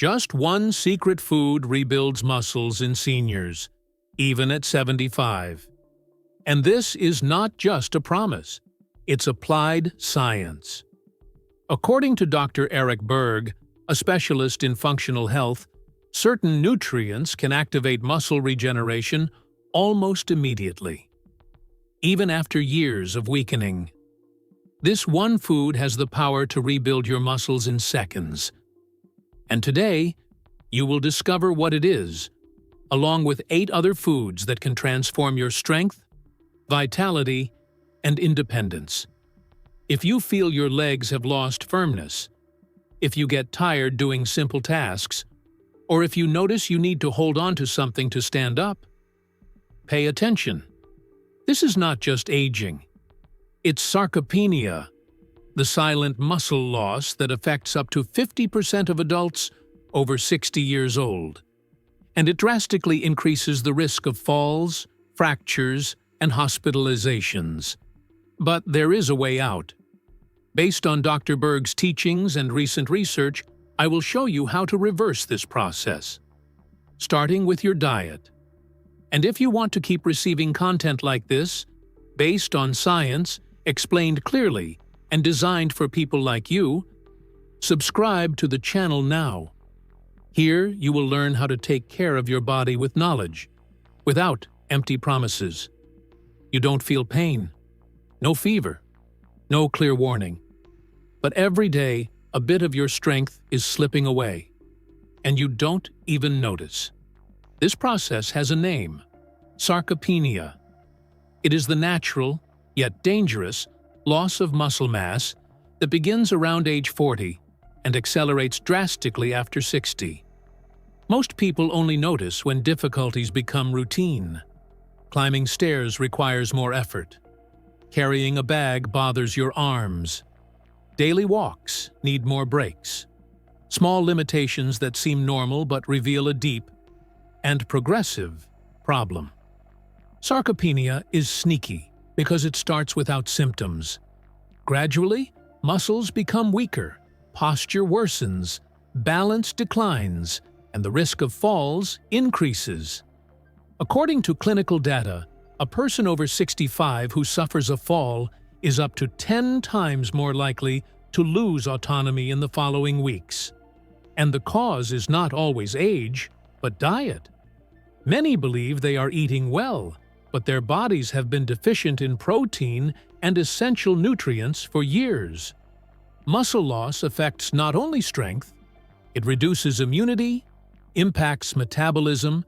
Just one secret food rebuilds muscles in seniors, even at 75. And this is not just a promise, it's applied science. According to Dr. Eric Berg, a specialist in functional health, certain nutrients can activate muscle regeneration almost immediately, even after years of weakening. This one food has the power to rebuild your muscles in seconds. And today, you will discover what it is, along with 8 other foods that can transform your strength, vitality, and independence. If you feel your legs have lost firmness, if you get tired doing simple tasks, or if you notice you need to hold on to something to stand up, pay attention. This is not just aging. It's sarcopenia, the silent muscle loss that affects up to 50% of adults over 60 years old. And it drastically increases the risk of falls, fractures, and hospitalizations. But there is a way out. Based on Dr. Berg's teachings and recent research, I will show you how to reverse this process, starting with your diet. And if you want to keep receiving content like this, based on science, explained clearly, and designed for people like you, subscribe to the channel now. Here, you will learn how to take care of your body with knowledge, without empty promises. You don't feel pain, no fever, no clear warning. But every day, a bit of your strength is slipping away, and you don't even notice. This process has a name: sarcopenia. It is the natural, yet dangerous, loss of muscle mass that begins around age 40 and accelerates drastically after 60. Most people only notice when difficulties become routine. Climbing stairs requires more effort. Carrying a bag bothers your arms. Daily walks need more breaks. Small limitations that seem normal but reveal a deep and progressive problem. Sarcopenia is sneaky because it starts without symptoms. Gradually, muscles become weaker, posture worsens, balance declines, and the risk of falls increases. According to clinical data, a person over 65 who suffers a fall is up to 10 times more likely to lose autonomy in the following weeks. And the cause is not always age, but diet. Many believe they are eating well, but their bodies have been deficient in protein and essential nutrients for years. Muscle loss affects not only strength, it reduces immunity, impacts metabolism,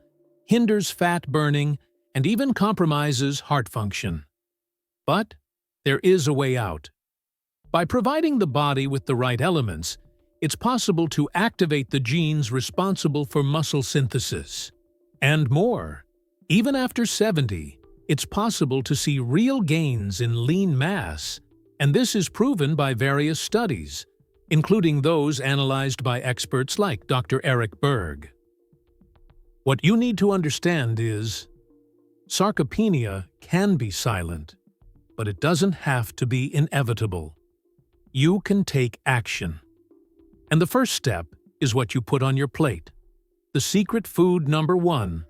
hinders fat burning, and even compromises heart function. But there is a way out. By providing the body with the right elements, it's possible to activate the genes responsible for muscle synthesis. And more. Even after 70, it's possible to see real gains in lean mass, and this is proven by various studies, including those analyzed by experts like Dr. Eric Berg. What you need to understand is, sarcopenia can be silent, but it doesn't have to be inevitable. You can take action. And the first step is what you put on your plate. The secret food number 1.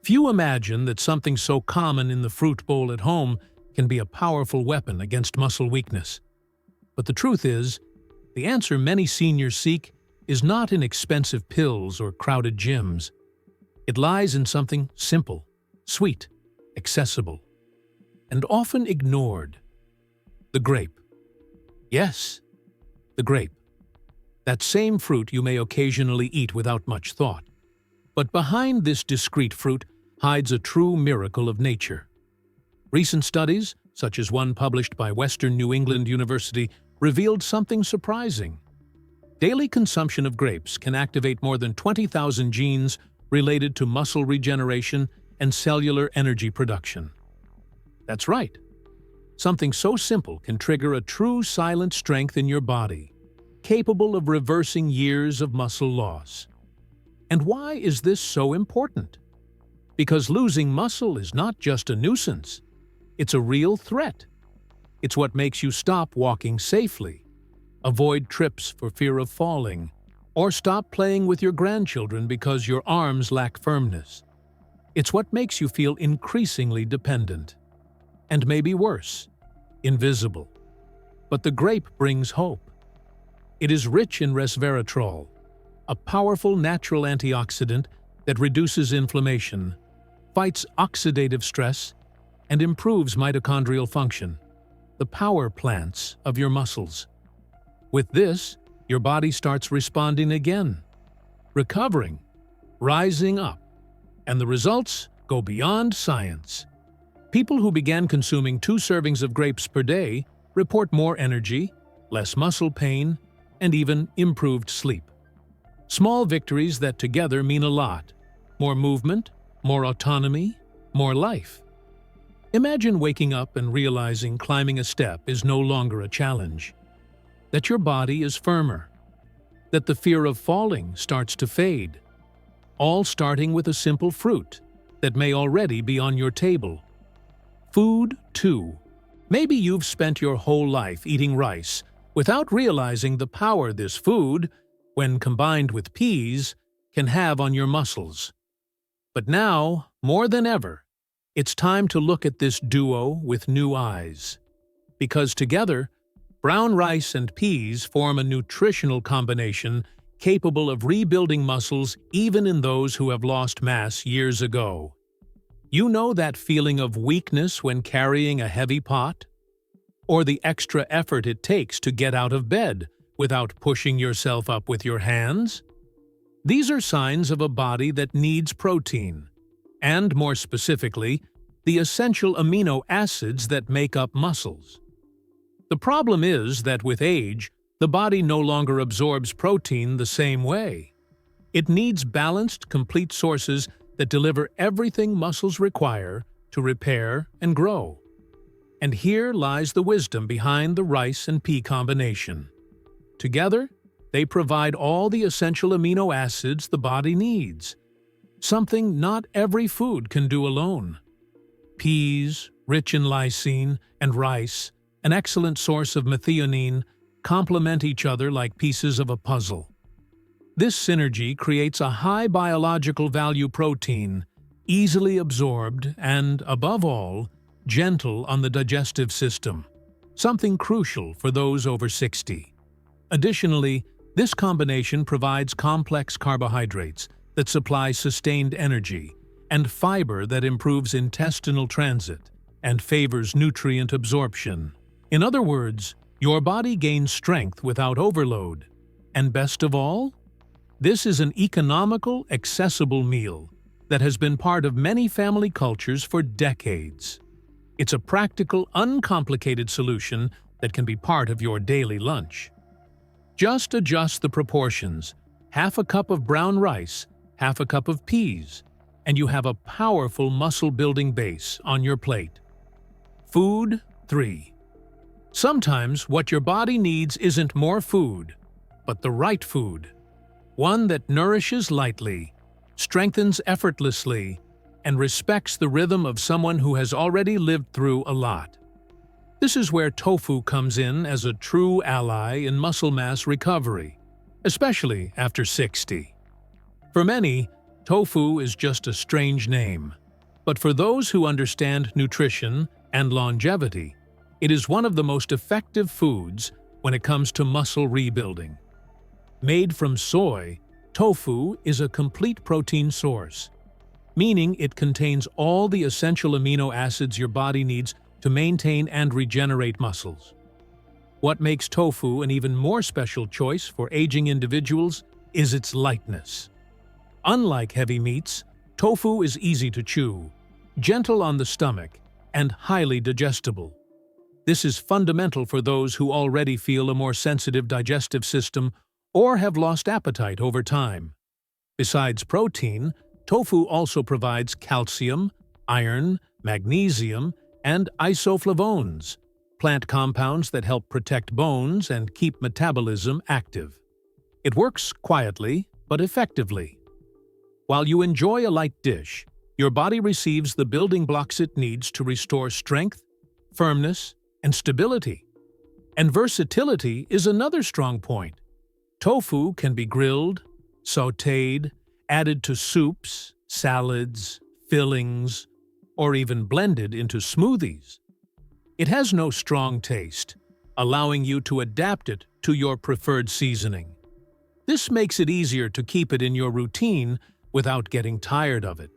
Few imagine that something so common in the fruit bowl at home can be a powerful weapon against muscle weakness. But the truth is, the answer many seniors seek is not in expensive pills or crowded gyms. It lies in something simple, sweet, accessible, and often ignored. The grape. Yes, the grape. That same fruit you may occasionally eat without much thought. But behind this discreet fruit hides a true miracle of nature. Recent studies, such as one published by Western New England University, revealed something surprising. Daily consumption of grapes can activate more than 20,000 genes related to muscle regeneration and cellular energy production. That's right. Something so simple can trigger a true silent strength in your body, capable of reversing years of muscle loss. And why is this so important? Because losing muscle is not just a nuisance. It's a real threat. It's what makes you stop walking safely, avoid trips for fear of falling, Or stop playing with your grandchildren because your arms lack firmness. It's what makes you feel increasingly dependent. And maybe worse, invisible. But the grape brings hope. It is rich in resveratrol, a powerful natural antioxidant that reduces inflammation, fights oxidative stress, and improves mitochondrial function, the power plants of your muscles. With this, your body starts responding again, recovering, rising up, and the results go beyond science. People who began consuming 2 servings of grapes per day report more energy, less muscle pain, and even improved sleep. Small victories that together mean a lot. More movement, more autonomy, more life. Imagine waking up and realizing climbing a step is no longer a challenge. That your body is firmer. That the fear of falling starts to fade. All starting with a simple fruit that may already be on your table. Food, too. Maybe you've spent your whole life eating rice without realizing the power this food, when combined with peas, can have on your muscles. But now, more than ever, it's time to look at this duo with new eyes. Because together, brown rice and peas form a nutritional combination capable of rebuilding muscles even in those who have lost mass years ago. You know that feeling of weakness when carrying a heavy pot? Or the extra effort it takes to get out of bed without pushing yourself up with your hands? These are signs of a body that needs protein, and more specifically, the essential amino acids that make up muscles. The problem is that with age, the body no longer absorbs protein the same way. It needs balanced, complete sources that deliver everything muscles require to repair and grow. And here lies the wisdom behind the rice and pea combination. Together, they provide all the essential amino acids the body needs, something not every food can do alone. Peas, rich in lysine, and rice, an excellent source of methionine, complement each other like pieces of a puzzle. This synergy creates a high biological value protein, easily absorbed and, above all, gentle on the digestive system, something crucial for those over 60. Additionally, this combination provides complex carbohydrates that supply sustained energy and fiber that improves intestinal transit and favors nutrient absorption. In other words, your body gains strength without overload. And best of all, this is an economical, accessible meal that has been part of many family cultures for decades. It's a practical, uncomplicated solution that can be part of your daily lunch. Just adjust the proportions, half a cup of brown rice, half a cup of peas, and you have a powerful muscle-building base on your plate. Food 3. Sometimes what your body needs isn't more food, but the right food. One that nourishes lightly, strengthens effortlessly, and respects the rhythm of someone who has already lived through a lot. This is where tofu comes in as a true ally in muscle mass recovery, especially after 60. For many, tofu is just a strange name, but for those who understand nutrition and longevity, it is one of the most effective foods when it comes to muscle rebuilding. Made from soy, tofu is a complete protein source, meaning it contains all the essential amino acids your body needs to maintain and regenerate muscles. What makes tofu an even more special choice for aging individuals is its lightness. Unlike heavy meats, tofu is easy to chew, gentle on the stomach, and highly digestible. This is fundamental for those who already feel a more sensitive digestive system or have lost appetite over time. Besides protein, tofu also provides calcium, iron, magnesium, and isoflavones, plant compounds that help protect bones and keep metabolism active. It works quietly but effectively. While you enjoy a light dish, your body receives the building blocks it needs to restore strength, firmness, and stability. And versatility is another strong point. Tofu can be grilled, sautéed, added to soups, salads, fillings, or even blended into smoothies. It has no strong taste, allowing you to adapt it to your preferred seasoning. This makes it easier to keep it in your routine without getting tired of it.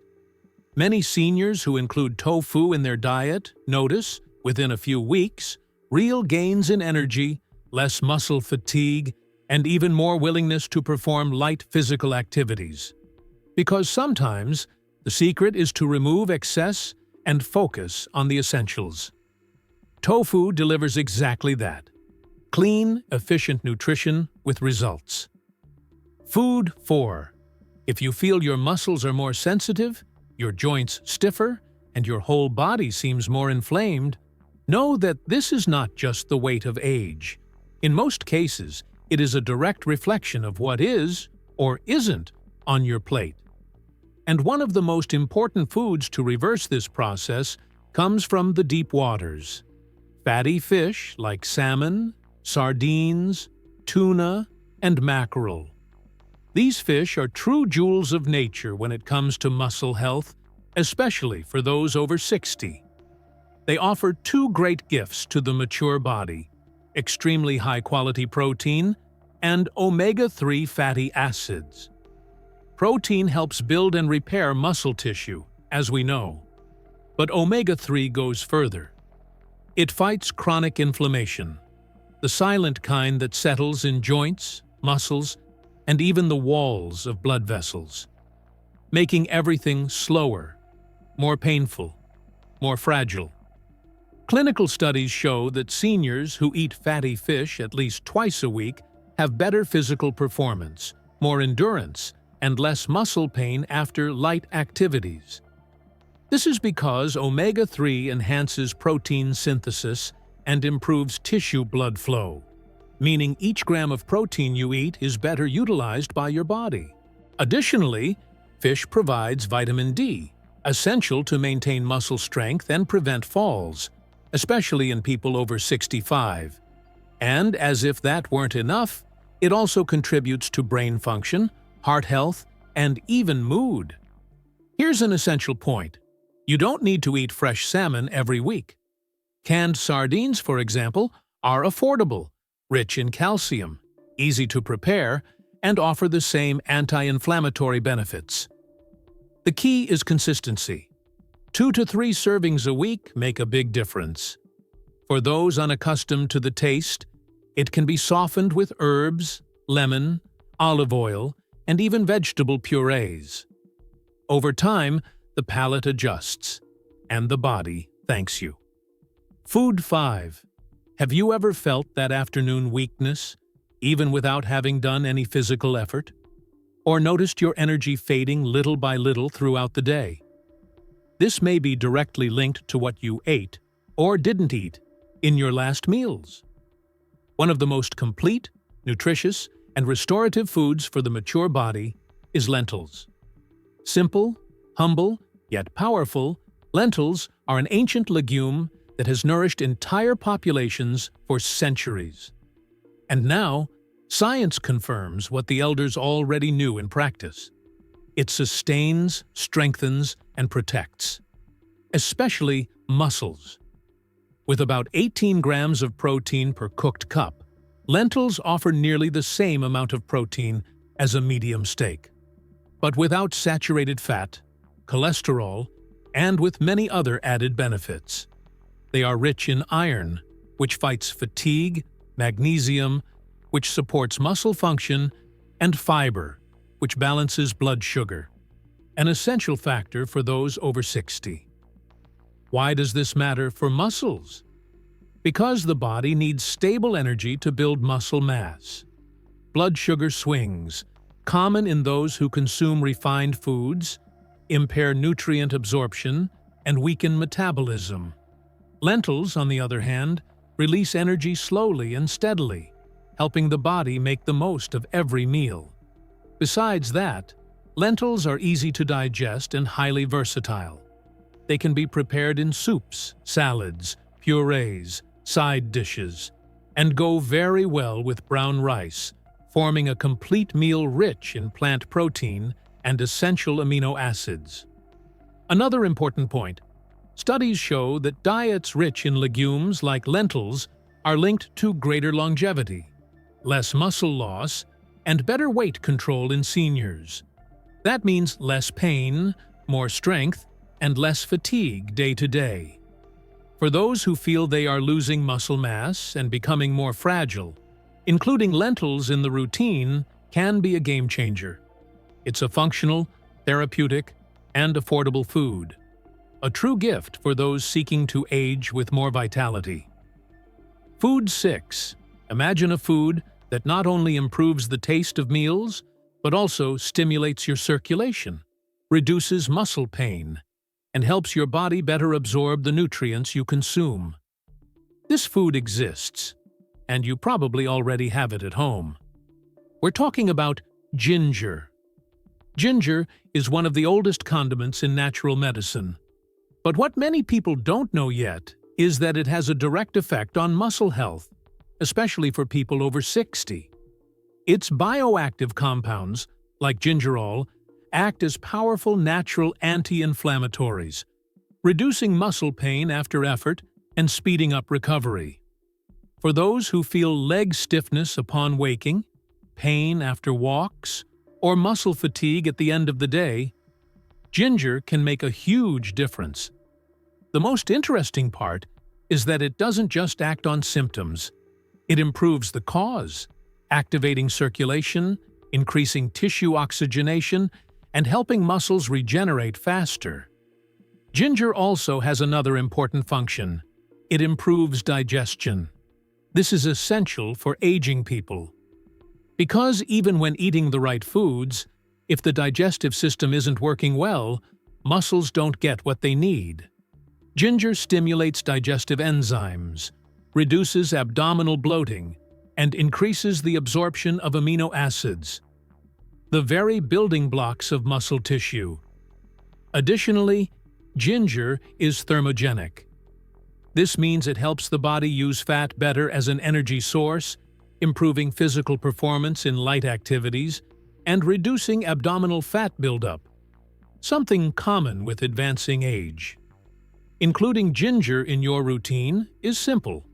Many seniors who include tofu in their diet notice, within a few weeks, real gains in energy, less muscle fatigue, and even more willingness to perform light physical activities. Because sometimes, the secret is to remove excess and focus on the essentials. Tofu delivers exactly that. Clean, efficient nutrition with results. Food 4. If you feel your muscles are more sensitive, your joints stiffer, and your whole body seems more inflamed, know that this is not just the weight of age. In most cases, it is a direct reflection of what is, or isn't, on your plate. And one of the most important foods to reverse this process comes from the deep waters. Fatty fish like salmon, sardines, tuna, and mackerel. These fish are true jewels of nature when it comes to muscle health, especially for those over 60. They offer two great gifts to the mature body: extremely high-quality protein and omega-3 fatty acids. Protein helps build and repair muscle tissue, as we know. But omega-3 goes further. It fights chronic inflammation, the silent kind that settles in joints, muscles, and even the walls of blood vessels, making everything slower, more painful, more fragile. Clinical studies show that seniors who eat fatty fish at least twice a week have better physical performance, more endurance, and less muscle pain after light activities. This is because omega-3 enhances protein synthesis and improves tissue blood flow, meaning each gram of protein you eat is better utilized by your body. Additionally, fish provides vitamin D, essential to maintain muscle strength and prevent falls, especially in people over 65. And as if that weren't enough, it also contributes to brain function, heart health, and even mood. Here's an essential point. You don't need to eat fresh salmon every week. Canned sardines, for example, are affordable, rich in calcium, easy to prepare, and offer the same anti-inflammatory benefits. The key is consistency. 2 to 3 servings a week make a big difference. For those unaccustomed to the taste, it can be softened with herbs, lemon, olive oil, and even vegetable purees. Over time, the palate adjusts, and the body thanks you. Food 5. Have you ever felt that afternoon weakness, even without having done any physical effort? Or noticed your energy fading little by little throughout the day? This may be directly linked to what you ate, or didn't eat, in your last meals. One of the most complete, nutritious, and restorative foods for the mature body is lentils. Simple, humble, yet powerful, lentils are an ancient legume that has nourished entire populations for centuries. And now, science confirms what the elders already knew in practice. It sustains, strengthens, and protects, especially muscles. With about 18 grams of protein per cooked cup, lentils offer nearly the same amount of protein as a medium steak, but without saturated fat, cholesterol, and with many other added benefits. They are rich in iron, which fights fatigue, magnesium, which supports muscle function, and fiber, which balances blood sugar, an essential factor for those over 60. Why does this matter for muscles? Because the body needs stable energy to build muscle mass. Blood sugar swings, common in those who consume refined foods, impair nutrient absorption, and weaken metabolism. Lentils, on the other hand, release energy slowly and steadily, helping the body make the most of every meal. Besides that, lentils are easy to digest and highly versatile. They can be prepared in soups, salads, purees, side dishes, and go very well with brown rice, forming a complete meal rich in plant protein and essential amino acids. Another important point: studies show that diets rich in legumes like lentils are linked to greater longevity, less muscle loss, and better weight control in seniors. That means less pain, more strength, and less fatigue day to day. For those who feel they are losing muscle mass and becoming more fragile, including lentils in the routine can be a game changer. It's a functional, therapeutic, and affordable food. A true gift for those seeking to age with more vitality. Food 6. Imagine a food that not only improves the taste of meals, but also stimulates your circulation, reduces muscle pain, and helps your body better absorb the nutrients you consume. This food exists, and you probably already have it at home. We're talking about ginger. Ginger is one of the oldest condiments in natural medicine. But what many people don't know yet is that it has a direct effect on muscle health, especially for people over 60. Its bioactive compounds, like gingerol, act as powerful natural anti-inflammatories, reducing muscle pain after effort and speeding up recovery. For those who feel leg stiffness upon waking, pain after walks, or muscle fatigue at the end of the day, ginger can make a huge difference. The most interesting part is that it doesn't just act on symptoms. It improves the cause, activating circulation, increasing tissue oxygenation, and helping muscles regenerate faster. Ginger also has another important function. It improves digestion. This is essential for aging people. Because even when eating the right foods, if the digestive system isn't working well, muscles don't get what they need. Ginger stimulates digestive enzymes, reduces abdominal bloating, and increases the absorption of amino acids, the very building blocks of muscle tissue. Additionally, ginger is thermogenic. This means it helps the body use fat better as an energy source, improving physical performance in light activities, and reducing abdominal fat buildup, something common with advancing age. Including ginger in your routine is simple.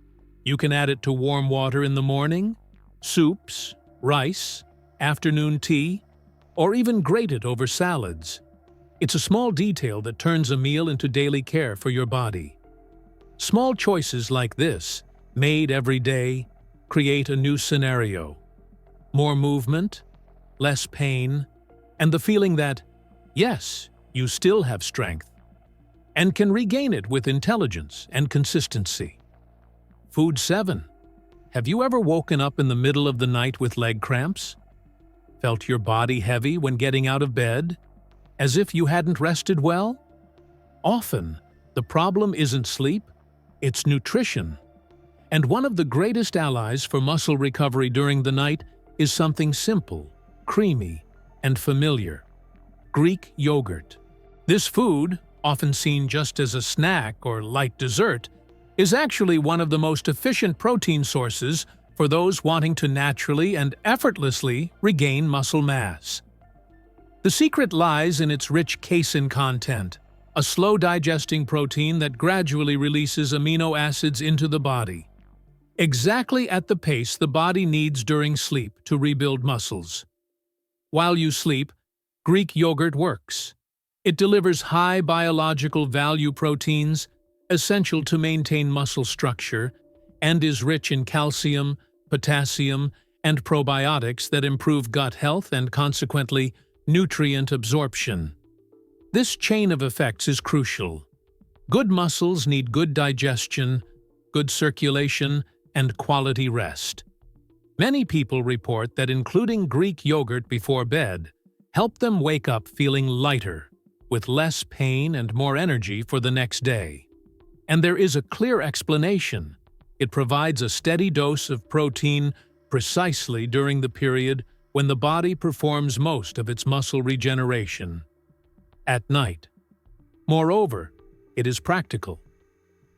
You can add it to warm water in the morning, soups, rice, afternoon tea, or even grate it over salads. It's a small detail that turns a meal into daily care for your body. Small choices like this, made every day, create a new scenario. More movement, less pain, and the feeling that, yes, you still have strength, and can regain it with intelligence and consistency. Food 7. Have you ever woken up in the middle of the night with leg cramps? Felt your body heavy when getting out of bed, as if you hadn't rested well? Often, the problem isn't sleep, it's nutrition. And one of the greatest allies for muscle recovery during the night is something simple, creamy, and familiar: Greek yogurt. This food, often seen just as a snack or light dessert, is actually one of the most efficient protein sources for those wanting to naturally and effortlessly regain muscle mass. The secret lies in its rich casein content, a slow-digesting protein that gradually releases amino acids into the body, exactly at the pace the body needs during sleep to rebuild muscles. While you sleep, Greek yogurt works. It delivers high biological value proteins, essential to maintain muscle structure, and is rich in calcium, potassium, and probiotics that improve gut health and, consequently, nutrient absorption. This chain of effects is crucial. Good muscles need good digestion, good circulation, and quality rest. Many people report that including Greek yogurt before bed helped them wake up feeling lighter, with less pain and more energy for the next day. And there is a clear explanation. It provides a steady dose of protein precisely during the period when the body performs most of its muscle regeneration, at night. Moreover, it is practical.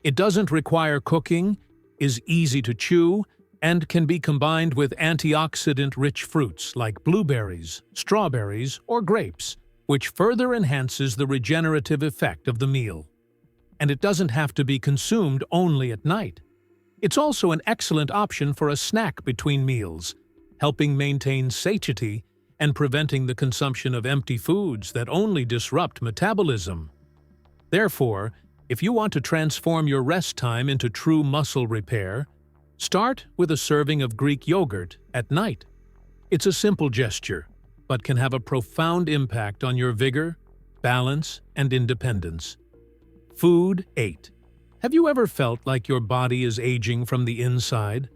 It doesn't require cooking, is easy to chew, and can be combined with antioxidant-rich fruits like blueberries, strawberries, or grapes, which further enhances the regenerative effect of the meal. And it doesn't have to be consumed only at night. It's also an excellent option for a snack between meals, helping maintain satiety and preventing the consumption of empty foods that only disrupt metabolism. Therefore, if you want to transform your rest time into true muscle repair, start with a serving of Greek yogurt at night. It's a simple gesture, but can have a profound impact on your vigor, balance, and independence. Food 8. Have you ever felt like your body is aging from the inside?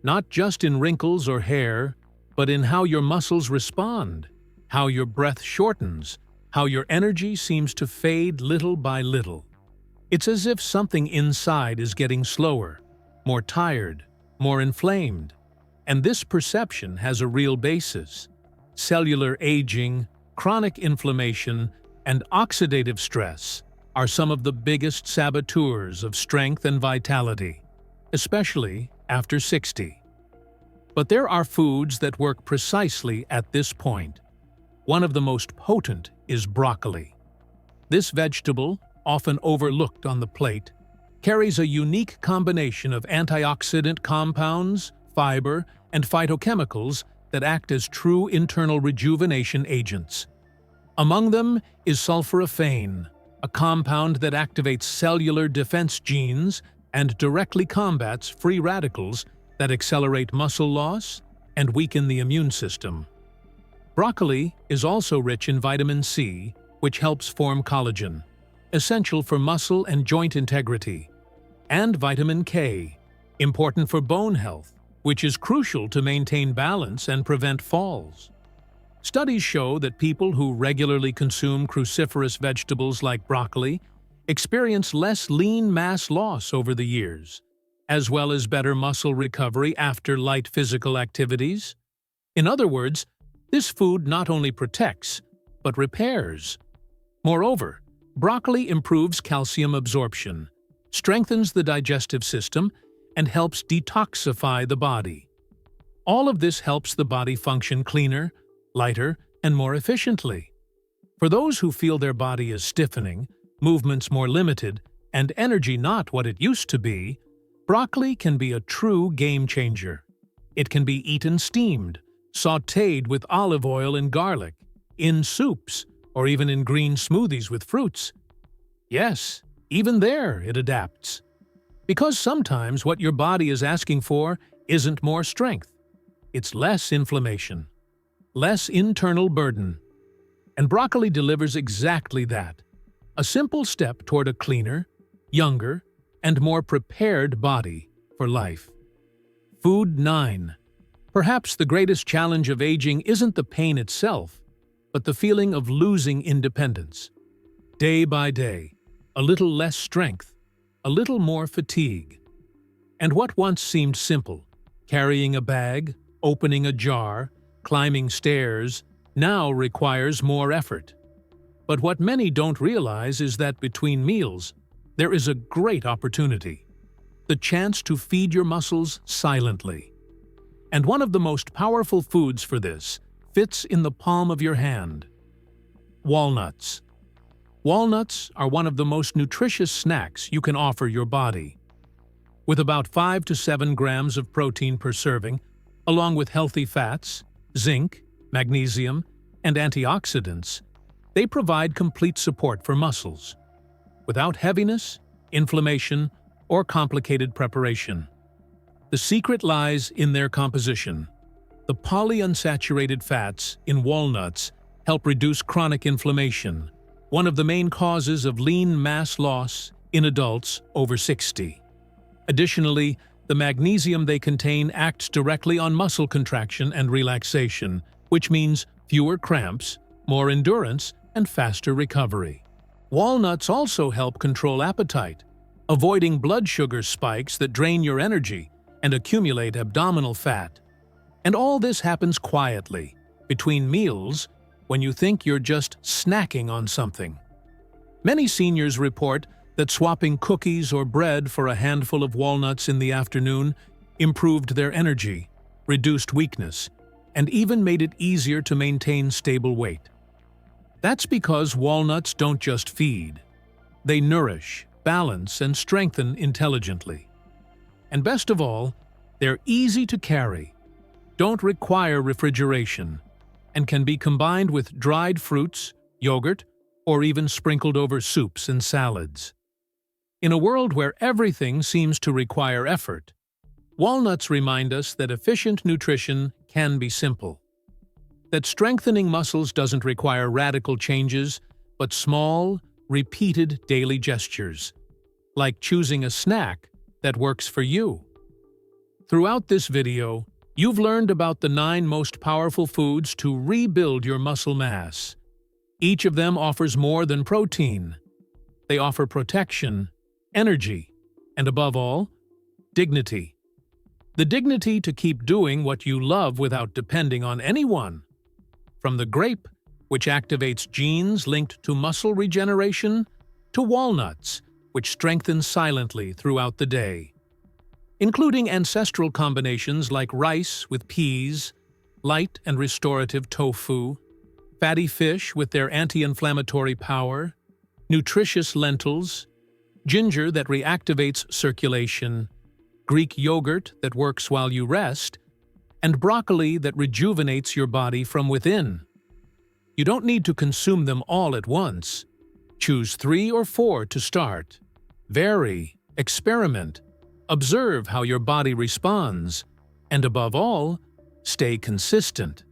Not just in wrinkles or hair, but in how your muscles respond, how your breath shortens, how your energy seems to fade little by little. It's as if something inside is getting slower, more tired, more inflamed. And this perception has a real basis. Cellular aging, chronic inflammation, and oxidative stress are some of the biggest saboteurs of strength and vitality, especially after 60. But there are foods that work precisely at this point. One of the most potent is broccoli. This vegetable, often overlooked on the plate, carries a unique combination of antioxidant compounds, fiber, and phytochemicals that act as true internal rejuvenation agents. Among them is sulforaphane, a compound that activates cellular defense genes and directly combats free radicals that accelerate muscle loss and weaken the immune system. Broccoli is also rich in vitamin C, which helps form collagen, essential for muscle and joint integrity, and vitamin K, important for bone health, which is crucial to maintain balance and prevent falls. Studies show that people who regularly consume cruciferous vegetables like broccoli experience less lean mass loss over the years, as well as better muscle recovery after light physical activities. In other words, this food not only protects, but repairs. Moreover, broccoli improves calcium absorption, strengthens the digestive system, and helps detoxify the body. All of this helps the body function cleaner, lighter, and more efficiently. For those who feel their body is stiffening, movements more limited, and energy not what it used to be, broccoli can be a true game changer. It can be eaten steamed, sautéed with olive oil and garlic, in soups, or even in green smoothies with fruits. Yes, even there it adapts. Because sometimes what your body is asking for isn't more strength. It's less inflammation, less internal burden. And broccoli delivers exactly that. A simple step toward a cleaner, younger, and more prepared body for life. Food 9. Perhaps the greatest challenge of aging isn't the pain itself, but the feeling of losing independence. Day by day, a little less strength, a little more fatigue. And what once seemed simple, carrying a bag, opening a jar, climbing stairs, now requires more effort. But what many don't realize is that between meals, there is a great opportunity. The chance to feed your muscles silently. And one of the most powerful foods for this fits in the palm of your hand. Walnuts. Walnuts are one of the most nutritious snacks you can offer your body. With about 5 to 7 grams of protein per serving, along with healthy fats, zinc, magnesium, and antioxidants, they provide complete support for muscles, without heaviness, inflammation, or complicated preparation. The secret lies in their composition. The polyunsaturated fats in walnuts help reduce chronic inflammation, one of the main causes of lean mass loss in adults over 60. Additionally, the magnesium they contain acts directly on muscle contraction and relaxation, which means fewer cramps, more endurance, and faster recovery. Walnuts also help control appetite, avoiding blood sugar spikes that drain your energy and accumulate abdominal fat. And all this happens quietly, between meals, when you think you're just snacking on something. Many seniors report that swapping cookies or bread for a handful of walnuts in the afternoon improved their energy, reduced weakness, and even made it easier to maintain stable weight. That's because walnuts don't just feed. They nourish, balance, and strengthen intelligently. And best of all, they're easy to carry, don't require refrigeration, and can be combined with dried fruits, yogurt, or even sprinkled over soups and salads. In a world where everything seems to require effort, walnuts remind us that efficient nutrition can be simple. That strengthening muscles doesn't require radical changes, but small, repeated daily gestures, like choosing a snack that works for you. Throughout this video, you've learned about the 9 most powerful foods to rebuild your muscle mass. Each of them offers more than protein. They offer protection, energy, and above all, dignity. The dignity to keep doing what you love without depending on anyone. From the grape, which activates genes linked to muscle regeneration, to walnuts, which strengthen silently throughout the day. Including ancestral combinations like rice with peas, light and restorative tofu, fatty fish with their anti-inflammatory power, nutritious lentils, ginger that reactivates circulation, Greek yogurt that works while you rest, and broccoli that rejuvenates your body from within. You don't need to consume them all at once. Choose 3 or 4 to start. Vary, experiment, observe how your body responds, and above all, stay consistent.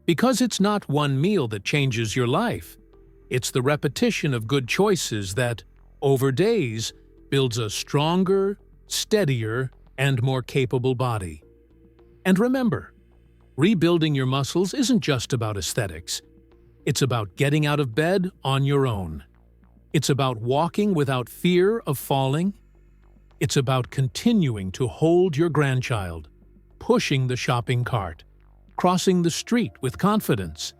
Because it's not one meal that changes your life. It's the repetition of good choices that, over days, builds a stronger, steadier, and more capable body. And remember, rebuilding your muscles isn't just about aesthetics. It's about getting out of bed on your own. It's about walking without fear of falling. It's about continuing to hold your grandchild, pushing the shopping cart, crossing the street with confidence.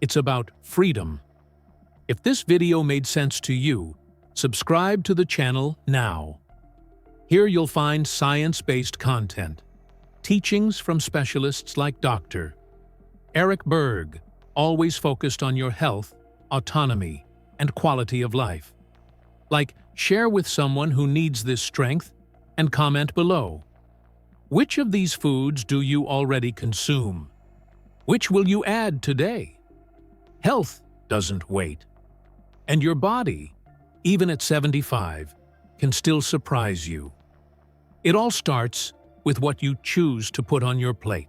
It's about freedom. If this video made sense to you, subscribe to the channel now. Here you'll find science-based content, teachings from specialists like Dr. Eric Berg, always focused on your health, autonomy, and quality of life. Like, share with someone who needs this strength, and comment below. Which of these foods do you already consume? Which will you add today? Health doesn't wait. And your body, even at 75, can still surprise you. It all starts with what you choose to put on your plate.